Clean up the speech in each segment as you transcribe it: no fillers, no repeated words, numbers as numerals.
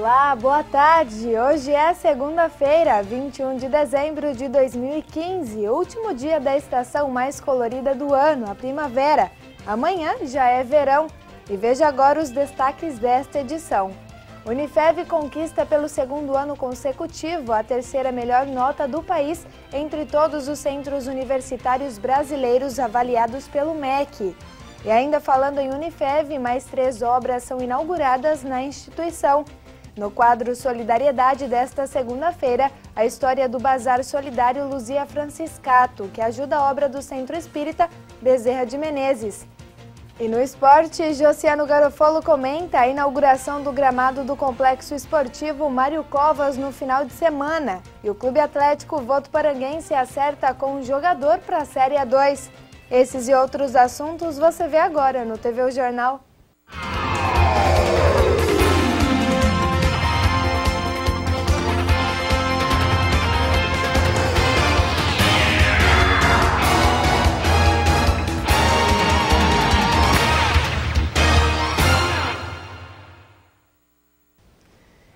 Olá, boa tarde! Hoje é segunda-feira, 21 de dezembro de 2015, último dia da estação mais colorida do ano, a primavera. Amanhã já é verão. E veja agora os destaques desta edição. Unifev conquista pelo segundo ano consecutivo a terceira melhor nota do país entre todos os centros universitários brasileiros avaliados pelo MEC. E ainda falando em Unifev, mais 3 obras são inauguradas na instituição. No quadro Solidariedade desta segunda-feira, a história do Bazar Solidário Luzia Franciscato, que ajuda a obra do Centro Espírita Bezerra de Menezes. E no esporte, Josiano Garofolo comenta a inauguração do gramado do Complexo Esportivo Mário Covas no final de semana. E o Clube Atlético Votuporanguense acerta com um jogador para a Série A2. Esses e outros assuntos você vê agora no TV O Jornal.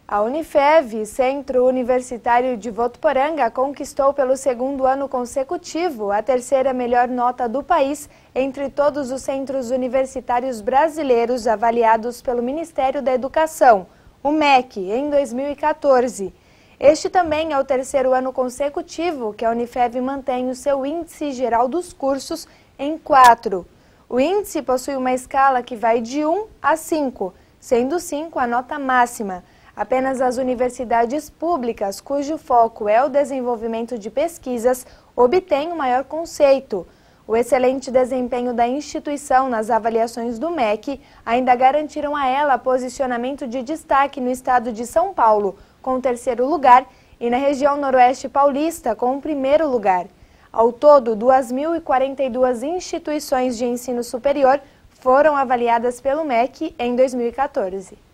A Unifev, Centro Universitário de Votuporanga, conquistou pelo segundo ano consecutivo a terceira melhor nota do país entre todos os centros universitários brasileiros avaliados pelo Ministério da Educação, o MEC, em 2014. Este também é o terceiro ano consecutivo que a Unifev mantém o seu índice geral dos cursos em 4. O índice possui uma escala que vai de 1 a 5, sendo 5 a nota máxima. Apenas as universidades públicas, cujo foco é o desenvolvimento de pesquisas, obtêm o maior conceito. O excelente desempenho da instituição nas avaliações do MEC ainda garantiram a ela posicionamento de destaque no estado de São Paulo, com o 3º lugar, e na região noroeste paulista, com o 1º lugar. Ao todo, 2.042 instituições de ensino superior foram avaliadas pelo MEC em 2014.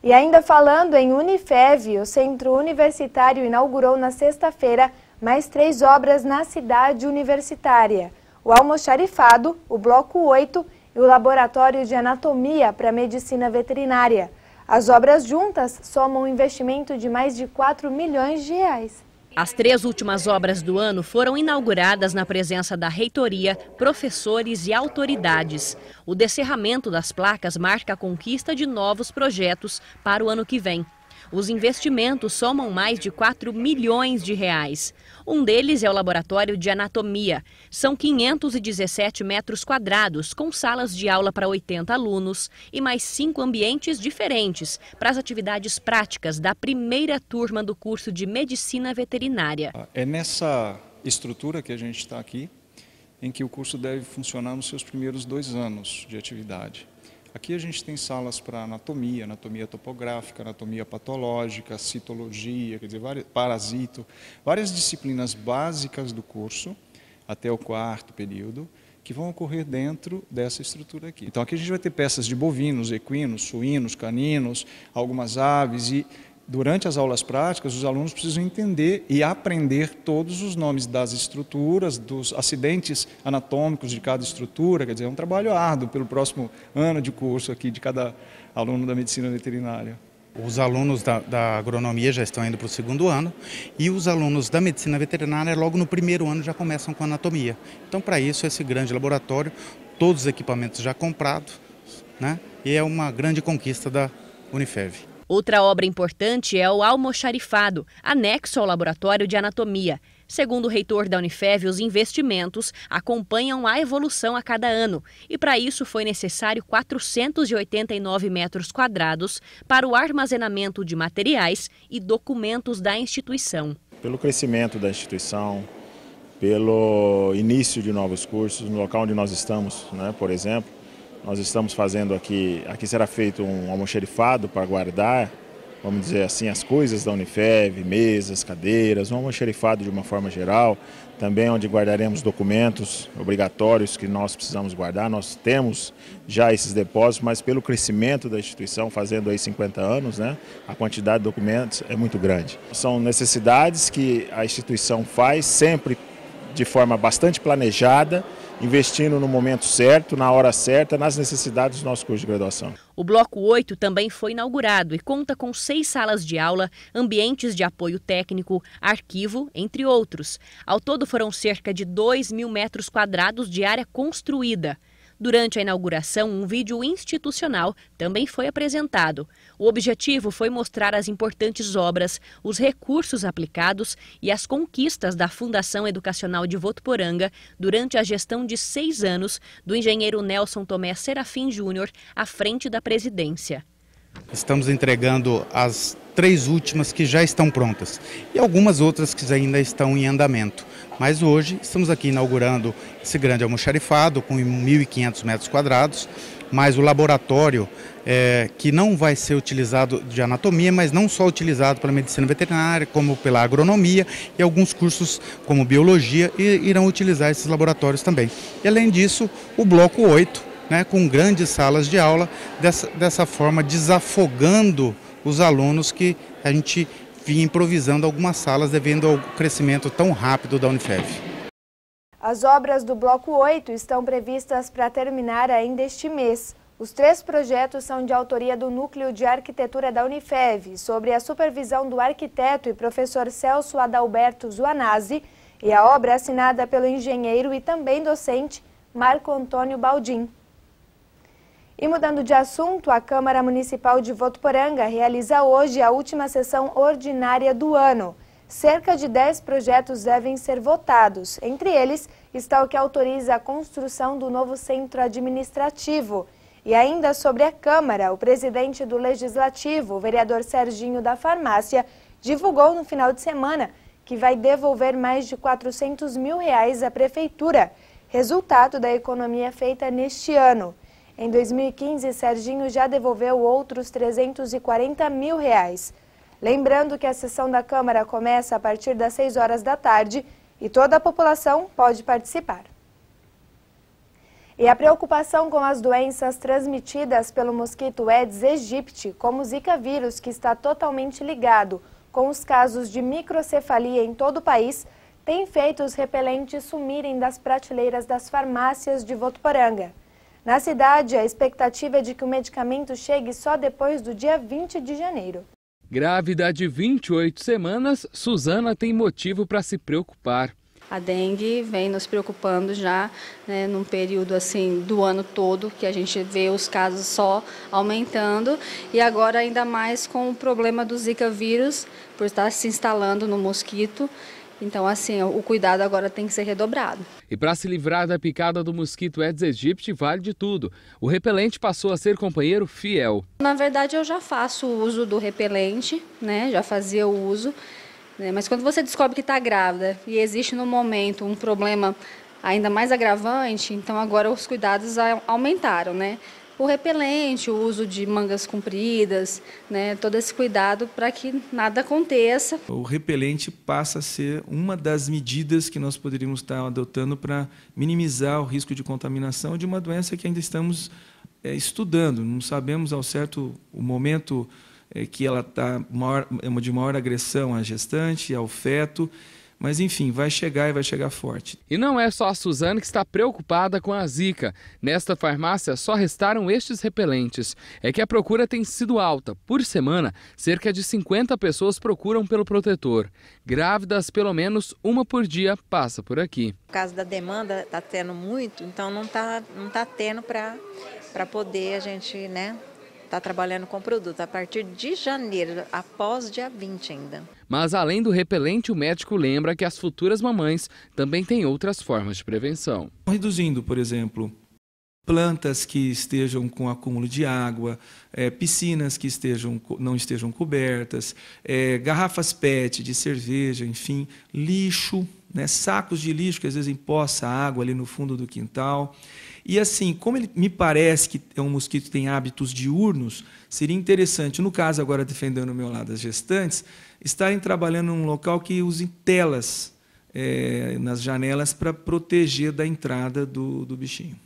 E ainda falando em Unifev, o Centro Universitário inaugurou na sexta-feira mais 3 obras na cidade universitária. O almoxarifado, o Bloco 8 e o Laboratório de Anatomia para Medicina Veterinária. As obras juntas somam um investimento de mais de 4 milhões de reais. As 3 últimas obras do ano foram inauguradas na presença da reitoria, professores e autoridades. O descerramento das placas marca a conquista de novos projetos para o ano que vem. Os investimentos somam mais de 4 milhões de reais. Um deles é o Laboratório de Anatomia. São 517 metros quadrados, com salas de aula para 80 alunos e mais 5 ambientes diferentes para as atividades práticas da primeira turma do curso de Medicina Veterinária. É nessa estrutura que a gente está aqui, em que o curso deve funcionar nos seus primeiros 2 anos de atividade. Aqui a gente tem salas para anatomia, anatomia topográfica, anatomia patológica, citologia, quer dizer, parasito, várias disciplinas básicas do curso, até o 4º período, que vão ocorrer dentro dessa estrutura aqui. Então aqui a gente vai ter peças de bovinos, equinos, suínos, caninos, algumas aves e durante as aulas práticas, os alunos precisam entender e aprender todos os nomes das estruturas, dos acidentes anatômicos de cada estrutura. Quer dizer, é um trabalho árduo pelo próximo ano de curso aqui de cada aluno da medicina veterinária. Os alunos da agronomia já estão indo para o 2º ano e os alunos da medicina veterinária logo no 1º ano já começam com anatomia. Então, para isso, esse grande laboratório, todos os equipamentos já comprados, né? E é uma grande conquista da Unifev. Outra obra importante é o almoxarifado, anexo ao Laboratório de Anatomia. Segundo o reitor da Unifev, os investimentos acompanham a evolução a cada ano e para isso foi necessário 489 metros quadrados para o armazenamento de materiais e documentos da instituição. Pelo crescimento da instituição, pelo início de novos cursos, no local onde nós estamos, né, por exemplo, nós estamos fazendo aqui será feito um almoxarifado para guardar, vamos dizer assim, as coisas da Unifev, mesas, cadeiras, um almoxarifado de uma forma geral, também onde guardaremos documentos obrigatórios que nós precisamos guardar. Nós temos já esses depósitos, mas pelo crescimento da instituição, fazendo aí 50 anos, né, a quantidade de documentos é muito grande. São necessidades que a instituição faz sempre de forma bastante planejada, investindo no momento certo, na hora certa, nas necessidades do nosso curso de graduação. O Bloco 8 também foi inaugurado e conta com 6 salas de aula, ambientes de apoio técnico, arquivo, entre outros. Ao todo foram cerca de 2.000 metros quadrados de área construída. Durante a inauguração, um vídeo institucional também foi apresentado. O objetivo foi mostrar as importantes obras, os recursos aplicados e as conquistas da Fundação Educacional de Votuporanga durante a gestão de 6 anos do engenheiro Nelson Tomé Serafim Júnior à frente da presidência. Estamos entregando as 3 últimas que já estão prontas e algumas outras que ainda estão em andamento. Mas hoje estamos aqui inaugurando esse grande almoxarifado com 1.500 metros quadrados, mais o laboratório que não vai ser utilizado de anatomia, mas não só utilizado pela medicina veterinária, como pela agronomia e alguns cursos como biologia irão utilizar esses laboratórios também. E além disso, o Bloco 8, com grandes salas de aula, dessa forma desafogando os alunos que a gente vinha improvisando algumas salas devido ao crescimento tão rápido da Unifev. As obras do Bloco 8 estão previstas para terminar ainda este mês. Os 3 projetos são de autoria do Núcleo de Arquitetura da Unifev, sob a supervisão do arquiteto e professor Celso Adalberto Zuanazzi, e a obra assinada pelo engenheiro e também docente Marco Antônio Baldin. E mudando de assunto, a Câmara Municipal de Votuporanga realiza hoje a última sessão ordinária do ano. Cerca de 10 projetos devem ser votados. Entre eles está o que autoriza a construção do novo centro administrativo. E ainda sobre a Câmara, o presidente do Legislativo, o vereador Serginho da Farmácia, divulgou no final de semana que vai devolver mais de R$400 mil à Prefeitura, resultado da economia feita neste ano. Em 2015, Serginho já devolveu outros R$340 mil. Lembrando que a sessão da Câmara começa a partir das 6 horas da tarde e toda a população pode participar. E a preocupação com as doenças transmitidas pelo mosquito Aedes aegypti, como o Zika vírus, que está totalmente ligado com os casos de microcefalia em todo o país, tem feito os repelentes sumirem das prateleiras das farmácias de Votuporanga. Na cidade, a expectativa é de que o medicamento chegue só depois do dia 20 de janeiro. Grávida de 28 semanas, Suzana tem motivo para se preocupar. A dengue vem nos preocupando já, num período assim do ano todo, que a gente vê os casos só aumentando. E agora ainda mais com o problema do Zika vírus, por estar se instalando no mosquito. Então, assim, o cuidado agora tem que ser redobrado. E para se livrar da picada do mosquito Aedes aegypti, vale de tudo. O repelente passou a ser companheiro fiel. Na verdade, eu já faço uso do repelente, já fazia o uso. Mas quando você descobre que está grávida e existe no momento um problema ainda mais agravante, então agora os cuidados aumentaram, O repelente, o uso de mangas compridas, todo esse cuidado para que nada aconteça. O repelente passa a ser uma das medidas que nós poderíamos estar adotando para minimizar o risco de contaminação de uma doença que ainda estamos estudando. Não sabemos ao certo o momento que ela está de maior agressão à gestante, ao feto. Mas, enfim, vai chegar e vai chegar forte. E não é só a Suzana que está preocupada com a Zika. Nesta farmácia só restaram estes repelentes. É que a procura tem sido alta. Por semana, cerca de 50 pessoas procuram pelo protetor. Grávidas, pelo menos uma por dia, passa por aqui. Por causa da demanda, está tendo muito, então não tá tendo para poder a gente, está trabalhando com produto a partir de janeiro, após dia 20 ainda. Mas além do repelente, o médico lembra que as futuras mamães também têm outras formas de prevenção. Reduzindo, por exemplo, plantas que estejam com acúmulo de água, piscinas que não estejam cobertas, garrafas PET de cerveja, enfim, lixo, sacos de lixo que às vezes empoça água ali no fundo do quintal. E assim, como ele me parece que é um mosquito que tem hábitos diurnos, seria interessante, no caso agora defendendo o meu lado das gestantes, estarem trabalhando num local que use telas nas janelas para proteger da entrada do bichinho.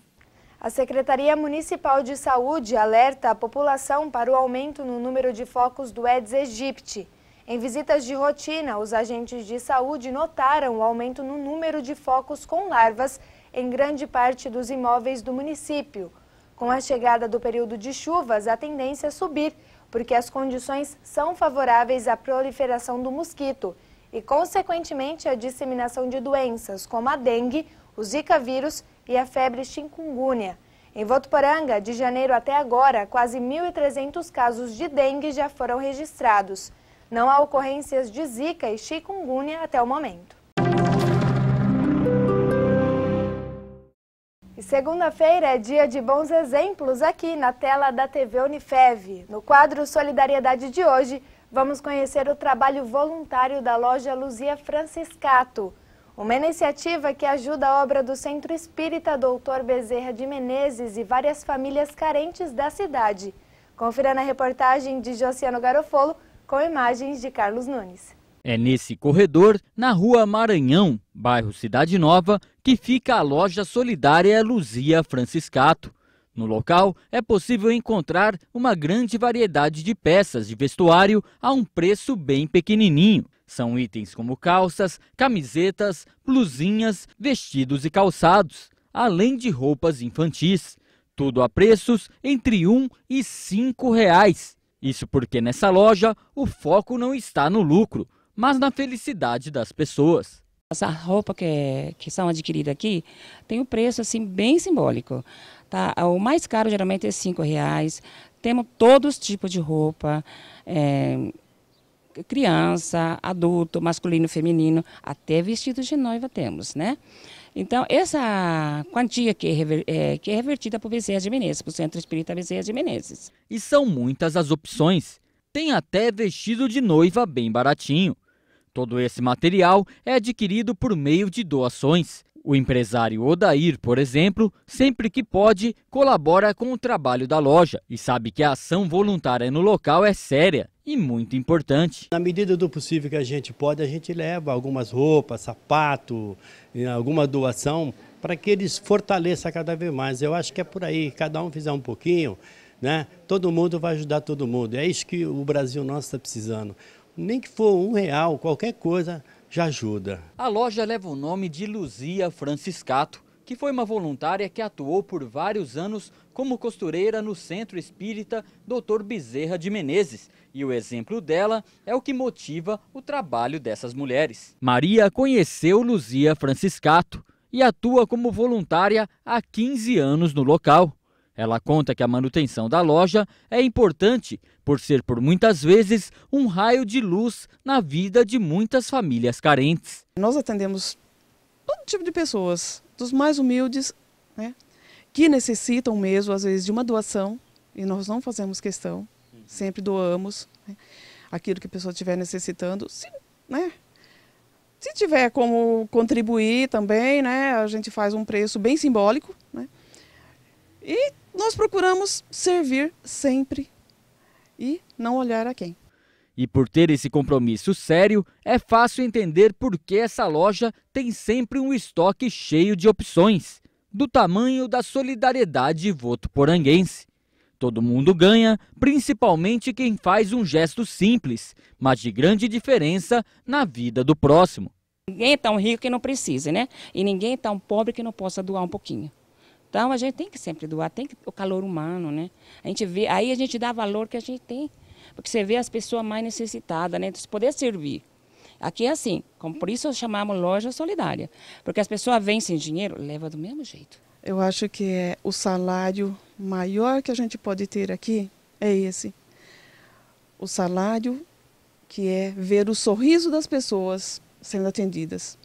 A Secretaria Municipal de Saúde alerta a população para o aumento no número de focos do Aedes aegypti. Em visitas de rotina, os agentes de saúde notaram o aumento no número de focos com larvas em grande parte dos imóveis do município. Com a chegada do período de chuvas, a tendência é subir, porque as condições são favoráveis à proliferação do mosquito e, consequentemente, à disseminação de doenças como a dengue, o zika vírus e a febre chikungunya. Em Votuporanga, de janeiro até agora, quase 1.300 casos de dengue já foram registrados. Não há ocorrências de zika e chikungunya até o momento. E segunda-feira é dia de bons exemplos aqui na tela da TV Unifev. No quadro Solidariedade de hoje, vamos conhecer o trabalho voluntário da loja Luzia Franciscato, uma iniciativa que ajuda a obra do Centro Espírita Dr. Bezerra de Menezes e várias famílias carentes da cidade. Confira na reportagem de Josiano Garofolo, com imagens de Carlos Nunes. É nesse corredor, na rua Maranhão, bairro Cidade Nova, que fica a loja solidária Luzia Franciscato. No local, é possível encontrar uma grande variedade de peças de vestuário a um preço bem pequenininho. São itens como calças, camisetas, blusinhas, vestidos e calçados, além de roupas infantis. Tudo a preços entre R$ 1 e R$ 5. Isso porque nessa loja o foco não está no lucro, mas na felicidade das pessoas. Essa roupa que são adquiridas aqui tem um preço assim bem simbólico. Tá? O mais caro geralmente é R$ 5. Temos todos os tipos de roupa, criança, adulto, masculino, feminino, até vestidos de noiva temos, né? Então, essa quantia que é revertida para o Bezerra de Menezes, para o Centro Espírita Bezerra de Menezes. E são muitas as opções. Tem até vestido de noiva bem baratinho. Todo esse material é adquirido por meio de doações. O empresário Odair, por exemplo, sempre que pode, colabora com o trabalho da loja e sabe que a ação voluntária no local é séria e muito importante. Na medida do possível que a gente pode, a gente leva algumas roupas, sapato, alguma doação para que eles fortaleçam cada vez mais. Eu acho que é por aí, cada um fizer um pouquinho, né? Todo mundo vai ajudar todo mundo. É isso que o Brasil nosso está precisando. Nem que for R$1, qualquer coisa já ajuda. A loja leva o nome de Luzia Franciscato, que foi uma voluntária que atuou por vários anos como costureira no Centro Espírita Dr. Bezerra de Menezes. E o exemplo dela é o que motiva o trabalho dessas mulheres. Maria conheceu Luzia Franciscato e atua como voluntária há 15 anos no local. Ela conta que a manutenção da loja é importante por ser por muitas vezes um raio de luz na vida de muitas famílias carentes. Nós atendemos todo tipo de pessoas, dos mais humildes, né, que necessitam mesmo às vezes de uma doação, e nós não fazemos questão, sempre doamos, né, aquilo que a pessoa estiver necessitando, se tiver como contribuir também, né, a gente faz um preço bem simbólico, né, e nós procuramos servir sempre e não olhar a quem. E por ter esse compromisso sério, é fácil entender por que essa loja tem sempre um estoque cheio de opções, do tamanho da solidariedade votuporanguense. Todo mundo ganha, principalmente quem faz um gesto simples, mas de grande diferença na vida do próximo. Ninguém é tão rico que não precise, né? E ninguém é tão pobre que não possa doar um pouquinho. Então a gente tem que sempre doar, tem que o calor humano, né? A gente vê, aí a gente dá valor que a gente tem, porque você vê as pessoas mais necessitadas, né? De poder servir. Aqui é assim, como por isso chamamos loja solidária, porque as pessoas vêm sem dinheiro, leva do mesmo jeito. Eu acho que é o salário maior que a gente pode ter aqui é esse. O salário que é ver o sorriso das pessoas sendo atendidas.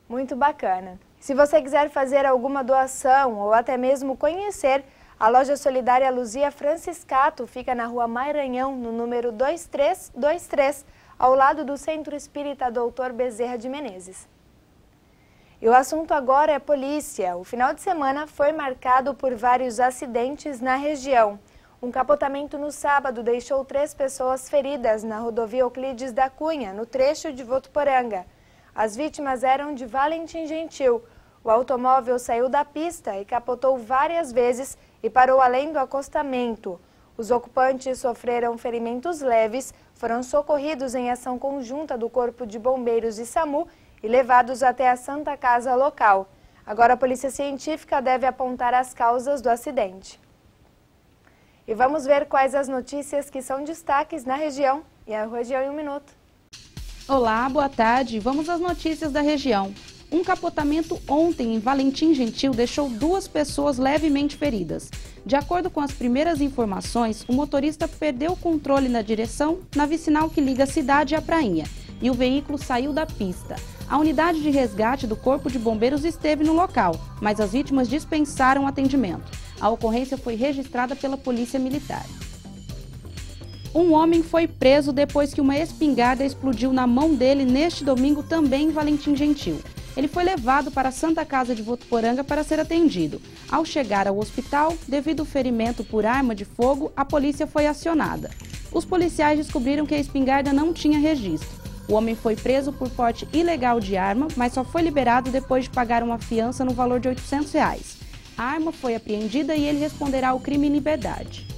Muito bacana. Se você quiser fazer alguma doação ou até mesmo conhecer, a loja solidária Luzia Franciscato fica na rua Maranhão, no número 2323, ao lado do Centro Espírita Dr. Bezerra de Menezes. E o assunto agora é polícia. O final de semana foi marcado por vários acidentes na região. Um capotamento no sábado deixou 3 pessoas feridas na rodovia Euclides da Cunha, no trecho de Votuporanga. As vítimas eram de Valentim Gentil. O automóvel saiu da pista e capotou várias vezes e parou além do acostamento. Os ocupantes sofreram ferimentos leves, foram socorridos em ação conjunta do Corpo de Bombeiros e SAMU e levados até a Santa Casa local. Agora a Polícia Científica deve apontar as causas do acidente. E vamos ver quais as notícias que são destaques na região. E a região em 1 minuto. Olá, boa tarde. Vamos às notícias da região. Um capotamento ontem em Valentim Gentil deixou 2 pessoas levemente feridas. De acordo com as primeiras informações, o motorista perdeu o controle na direção na vicinal que liga a cidade à prainha e o veículo saiu da pista. A unidade de resgate do Corpo de Bombeiros esteve no local, mas as vítimas dispensaram atendimento. A ocorrência foi registrada pela Polícia Militar. Um homem foi preso depois que uma espingarda explodiu na mão dele neste domingo também em Valentim Gentil. Ele foi levado para a Santa Casa de Votuporanga para ser atendido. Ao chegar ao hospital, devido ao ferimento por arma de fogo, a polícia foi acionada. Os policiais descobriram que a espingarda não tinha registro. O homem foi preso por porte ilegal de arma, mas só foi liberado depois de pagar uma fiança no valor de R$ 800. A arma foi apreendida e ele responderá ao crime em liberdade.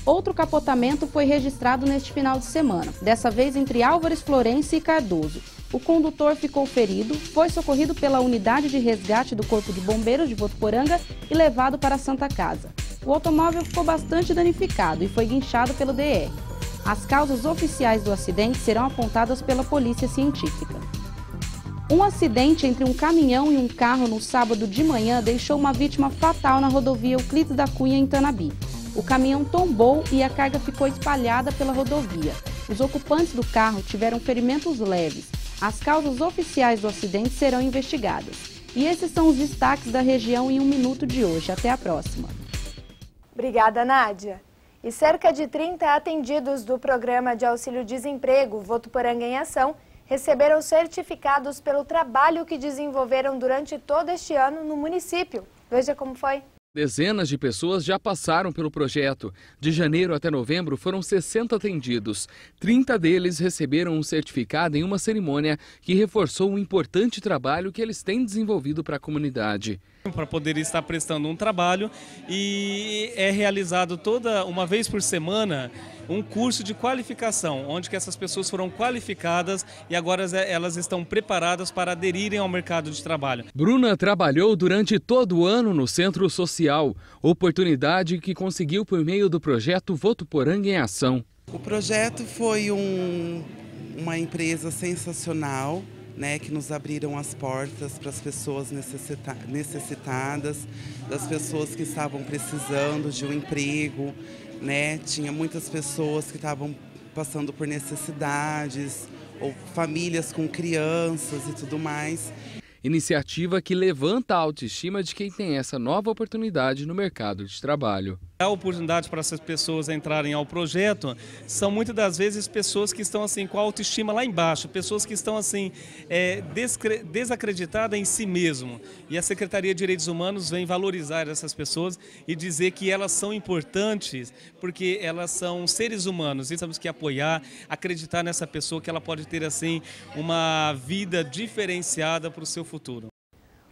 Outro capotamento foi registrado neste final de semana, dessa vez entre Álvares Florense e Cardoso. O condutor ficou ferido, foi socorrido pela unidade de resgate do Corpo de Bombeiros de Votuporanga e levado para a Santa Casa. O automóvel ficou bastante danificado e foi guinchado pelo DR. As causas oficiais do acidente serão apontadas pela Polícia Científica. Um acidente entre um caminhão e um carro no sábado de manhã deixou uma vítima fatal na rodovia Euclides da Cunha, em Tanabi. O caminhão tombou e a carga ficou espalhada pela rodovia. Os ocupantes do carro tiveram ferimentos leves. As causas oficiais do acidente serão investigadas. E esses são os destaques da região em 1 minuto de hoje. Até a próxima. Obrigada, Nádia. E cerca de 30 atendidos do Programa de Auxílio-Desemprego Votuporanga em Ação receberam certificados pelo trabalho que desenvolveram durante todo este ano no município. Veja como foi. Dezenas de pessoas já passaram pelo projeto. De janeiro até novembro foram 60 atendidos. 30 deles receberam um certificado em uma cerimônia que reforçou o importante trabalho que eles têm desenvolvido para a comunidade. Para poder estar prestando um trabalho e é realizado toda uma vez por semana um curso de qualificação, onde que essas pessoas foram qualificadas e agora elas estão preparadas para aderirem ao mercado de trabalho. Bruna trabalhou durante todo o ano no Centro Social, oportunidade que conseguiu por meio do projeto Votuporanga em Ação. O projeto foi uma empresa sensacional, que nos abriram as portas para as pessoas necessitadas, das pessoas que estavam precisando de um emprego, Tinha muitas pessoas que estavam passando por necessidades, ou famílias com crianças e tudo mais. Iniciativa que levanta a autoestima de quem tem essa nova oportunidade no mercado de trabalho. A oportunidade para essas pessoas entrarem ao projeto são muitas das vezes pessoas que estão assim com a autoestima lá embaixo, pessoas que estão assim desacreditadas em si mesmo. E a Secretaria de Direitos Humanos vem valorizar essas pessoas e dizer que elas são importantes porque elas são seres humanos. E temos que apoiar, acreditar nessa pessoa que ela pode ter assim uma vida diferenciada para o seu futuro.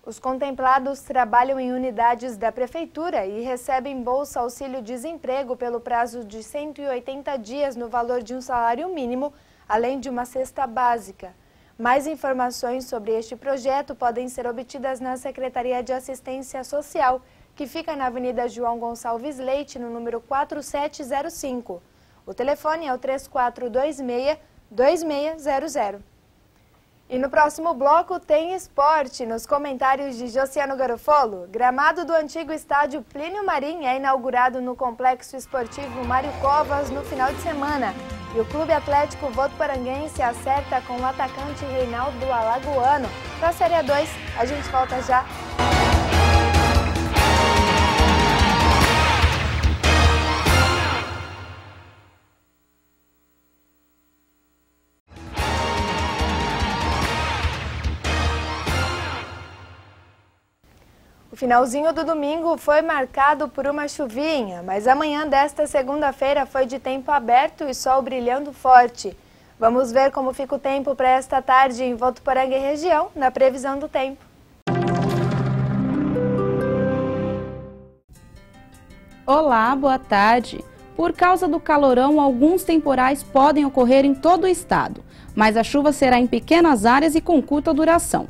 Os contemplados trabalham em unidades da Prefeitura e recebem Bolsa Auxílio-Desemprego pelo prazo de 180 dias no valor de um salário mínimo, além de uma cesta básica. Mais informações sobre este projeto podem ser obtidas na Secretaria de Assistência Social, que fica na Avenida João Gonçalves Leite, no número 4705. O telefone é o 3426-2600. E no próximo bloco tem esporte. Nos comentários de Josiano Garofolo, gramado do antigo estádio Plínio Marim é inaugurado no Complexo Esportivo Mário Covas no final de semana. E o Clube Atlético Votuporanguense acerta com o atacante Reinaldo Alagoano. Para a Série A2, a gente volta já. O finalzinho do domingo foi marcado por uma chuvinha, mas amanhã desta segunda-feira foi de tempo aberto e sol brilhando forte. Vamos ver como fica o tempo para esta tarde em Votuporanga e região, na previsão do tempo. Olá, boa tarde. Por causa do calorão, alguns temporais podem ocorrer em todo o estado, mas a chuva será em pequenas áreas e com curta duração.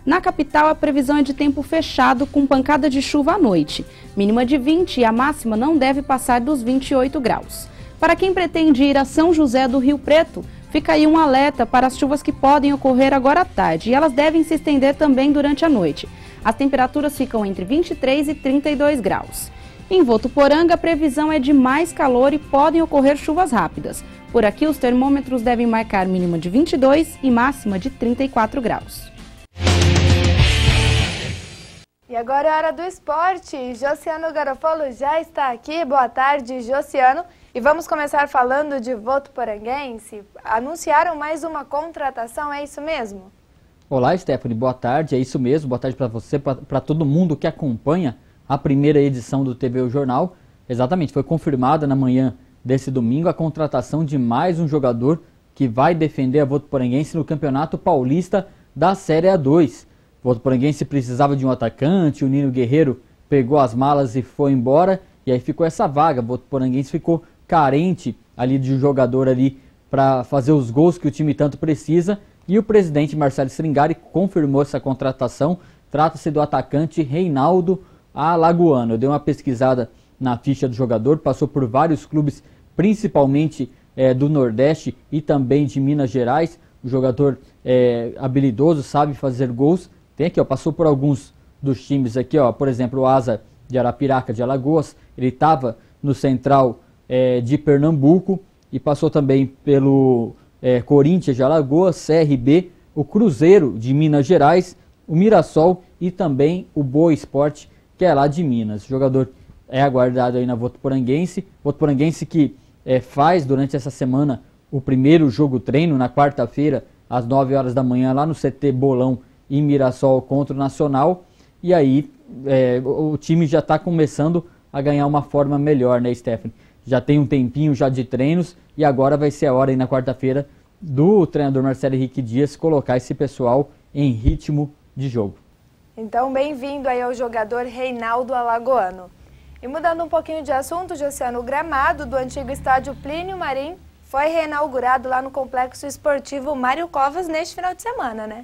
Na capital, a previsão é de tempo fechado com pancada de chuva à noite, mínima de 20 e a máxima não deve passar dos 28 graus. Para quem pretende ir a São José do Rio Preto, fica aí um alerta para as chuvas que podem ocorrer agora à tarde e elas devem se estender também durante a noite. As temperaturas ficam entre 23 e 32 graus. Em Votuporanga, a previsão é de mais calor e podem ocorrer chuvas rápidas. Por aqui, os termômetros devem marcar mínima de 22 e máxima de 34 graus. E agora é hora do esporte. Josiano Garofalo já está aqui. Boa tarde, Josiano. E vamos começar falando de Votuporanguense. Anunciaram mais uma contratação, é isso mesmo? Olá, Stephanie. Boa tarde. É isso mesmo. Boa tarde para você, para todo mundo que acompanha a primeira edição do TV O Jornal. Exatamente, foi confirmada na manhã desse domingo a contratação de mais um jogador que vai defender a Votuporanguense no Campeonato Paulista da Série A2. O Votuporanguense precisava de um atacante, o Nino Guerreiro pegou as malas e foi embora, e aí ficou essa vaga. O Votuporanguense ficou carente ali de um jogador ali para fazer os gols que o time tanto precisa, e o presidente Marcelo Stringari confirmou essa contratação. Trata-se do atacante Reinaldo Alagoano. Eu dei uma pesquisada na ficha do jogador, passou por vários clubes, principalmente do Nordeste e também de Minas Gerais. O jogador é habilidoso, sabe fazer gols. Tem aqui, ó, passou por alguns dos times aqui, ó, por exemplo, o Asa de Arapiraca de Alagoas. Ele estava no Central de Pernambuco e passou também pelo Corinthians de Alagoas, CRB, o Cruzeiro de Minas Gerais, o Mirassol e também o Boa Esporte, que é lá de Minas. O jogador é aguardado aí na Votuporanguense. Votuporanguense que faz durante essa semana o primeiro jogo treino na quarta-feira, às 9 horas da manhã, lá no CT Bolão, em Mirassol, contra o Nacional. E aí o time já está começando a ganhar uma forma melhor, né, Stephanie? Já tem um tempinho já de treinos e agora vai ser a hora aí na quarta-feira do treinador Marcelo Henrique Dias colocar esse pessoal em ritmo de jogo. Então, bem-vindo aí ao jogador Reinaldo Alagoano. E mudando um pouquinho de assunto, Josiano, o gramado do antigo estádio Plínio Marim foi reinaugurado lá no Complexo Esportivo Mário Covas neste final de semana, né?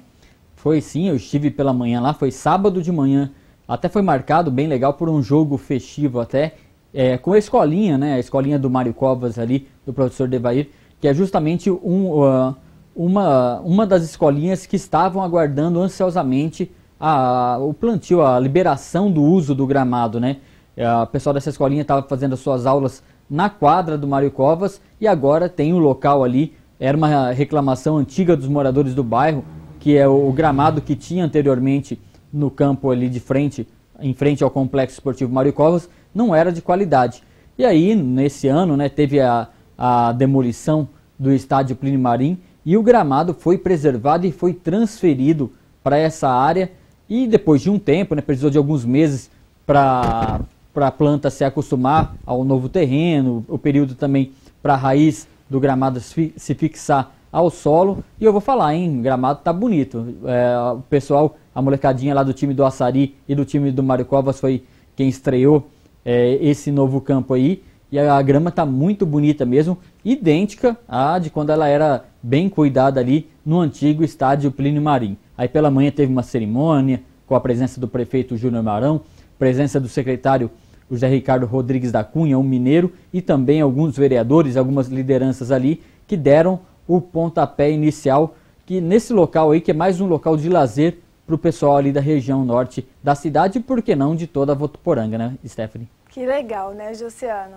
Foi sim, eu estive pela manhã lá, foi sábado de manhã, até foi marcado bem legal por um jogo festivo até, com a escolinha, né? A escolinha do Mário Covas ali, do professor Devair, que é justamente uma das escolinhas que estavam aguardando ansiosamente o plantio, a liberação do uso do gramado, né? O pessoal dessa escolinha estava fazendo as suas aulas na quadra do Mário Covas e agora tem um local ali. Era uma reclamação antiga dos moradores do bairro, que é o gramado que tinha anteriormente no campo ali de frente, em frente ao Complexo Esportivo Mário Covas, não era de qualidade. E aí, nesse ano, né, teve a demolição do estádio Plínio Marim e o gramado foi preservado e foi transferido para essa área. E depois de um tempo, né, precisou de alguns meses para a planta se acostumar ao novo terreno, o período também para a raiz do gramado se fixar ao solo. E eu vou falar, hein, o gramado tá bonito. O pessoal, a molecadinha lá do time do Açari e do time do Mário Covas foi quem estreou esse novo campo aí. E a grama tá muito bonita mesmo, idêntica à de quando ela era bem cuidada ali no antigo estádio Plínio Marim. Aí pela manhã teve uma cerimônia com a presença do prefeito Júnior Marão, presença do secretário José Ricardo Rodrigues da Cunha, um mineiro, e também alguns vereadores, algumas lideranças ali, que deram o pontapé inicial, que nesse local aí, que é mais um local de lazer para o pessoal ali da região norte da cidade, e por que não de toda a Votuporanga, né, Stephanie? Que legal, né, Josiano?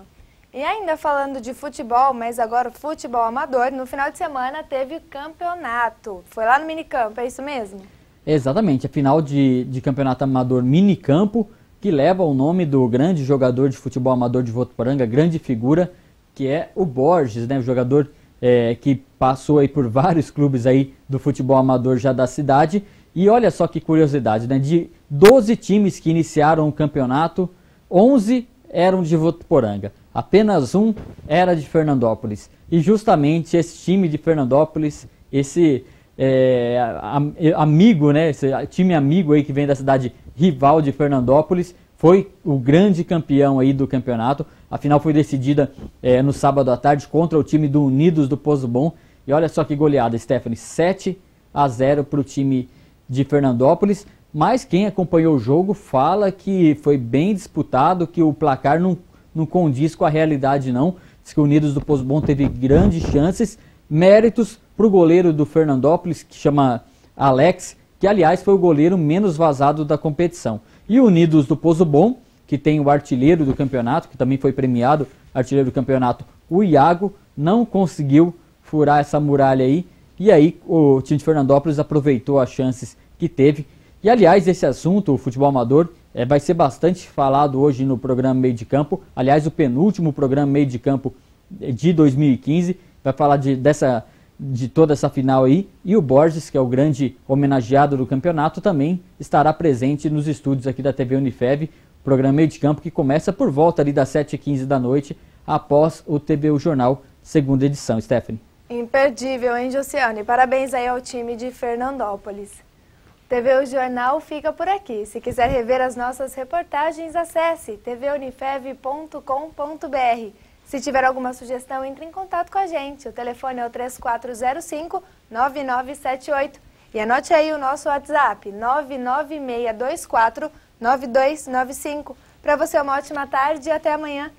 E ainda falando de futebol, mas agora futebol amador, no final de semana teve campeonato. Foi lá no minicampo, é isso mesmo? Exatamente, a final de campeonato amador minicampo, que leva o nome do grande jogador de futebol amador de Votuporanga, grande figura, que é o Borges, né, o jogador que passou aí por vários clubes aí do futebol amador já da cidade. E olha só que curiosidade, né, de 12 times que iniciaram o campeonato, 11 eram de Votuporanga. Apenas um era de Fernandópolis. E justamente esse time de Fernandópolis, esse amigo, né, esse time amigo aí que vem da cidade rival de Fernandópolis, foi o grande campeão aí do campeonato. A final foi decidida no sábado à tarde contra o time do Unidos do Poço Bom. E olha só que goleada, Stephanie, 7-0 para o time de Fernandópolis. Mas quem acompanhou o jogo fala que foi bem disputado, que o placar não condiz com a realidade não. Diz que o Unidos do Poço Bom teve grandes chances. Méritos para o goleiro do Fernandópolis, que chama Alex, que aliás foi o goleiro menos vazado da competição. E o Unidos do Poço Bom, que tem o artilheiro do campeonato, que também foi premiado, artilheiro do campeonato, o Iago, não conseguiu furar essa muralha aí. E aí o time de Fernandópolis aproveitou as chances que teve. E aliás, esse assunto, o futebol amador, vai ser bastante falado hoje no programa Meio de Campo. Aliás, o penúltimo programa Meio de Campo de 2015 vai falar de toda essa final aí. E o Borges, que é o grande homenageado do campeonato, também estará presente nos estúdios aqui da TV Unifev. Programa Meio de Campo que começa por volta ali das 7h15 da noite, após o TVU Jornal, segunda edição. Stephanie. Imperdível, hein, Josiane? Parabéns aí ao time de Fernandópolis. TVU Jornal fica por aqui. Se quiser rever as nossas reportagens, acesse tvunifev.com.br. Se tiver alguma sugestão, entre em contato com a gente. O telefone é o 3405-9978. E anote aí o nosso WhatsApp, 99624-9295. Para você, uma ótima tarde e até amanhã.